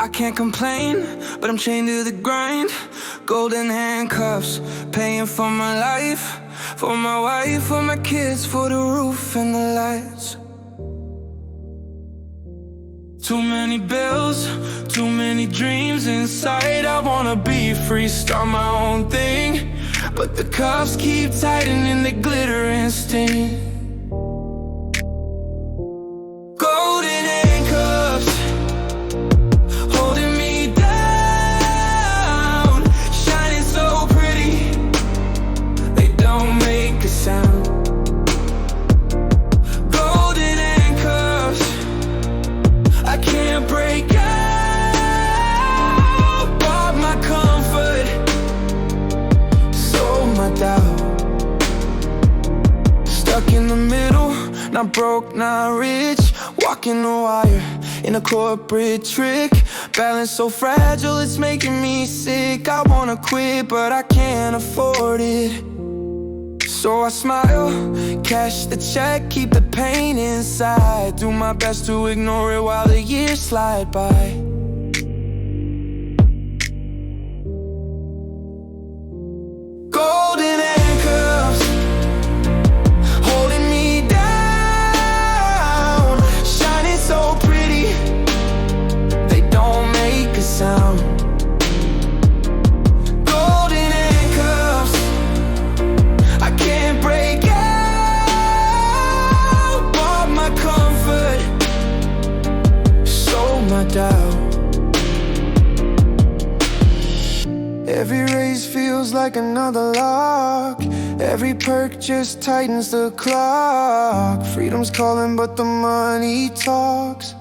I can't complain, but I'm chained to the grind. Golden handcuffs, paying for my life, for my wife, for my kids, for the roof and the lights. Too many bills, too many dreams inside. I wanna be free, start my own thing, but the cuffs keep tightening, they glitter and sting. Golden handcuffs, holding me down, shining so pretty, they don't make a sound. Golden handcuffs, I can't break out, bought my comfort, sold my doubt. Stuck in the middle, not broke, not rich, walking the wire in a corporate trick. Balance so fragile, it's making me sick. I wanna quit, but I can't afford it. So I smile, cash the check, keep the pain inside. Do my best to ignore it while the years slide by. Golden handcuffs, holding me down, shining so pretty, they don't make a sound. Golden handcuffs, I can't break out, bought my comfort, sold my doubt. Every raise feels like another lock, every perk just tightens the clock. Freedom's calling but the money talks.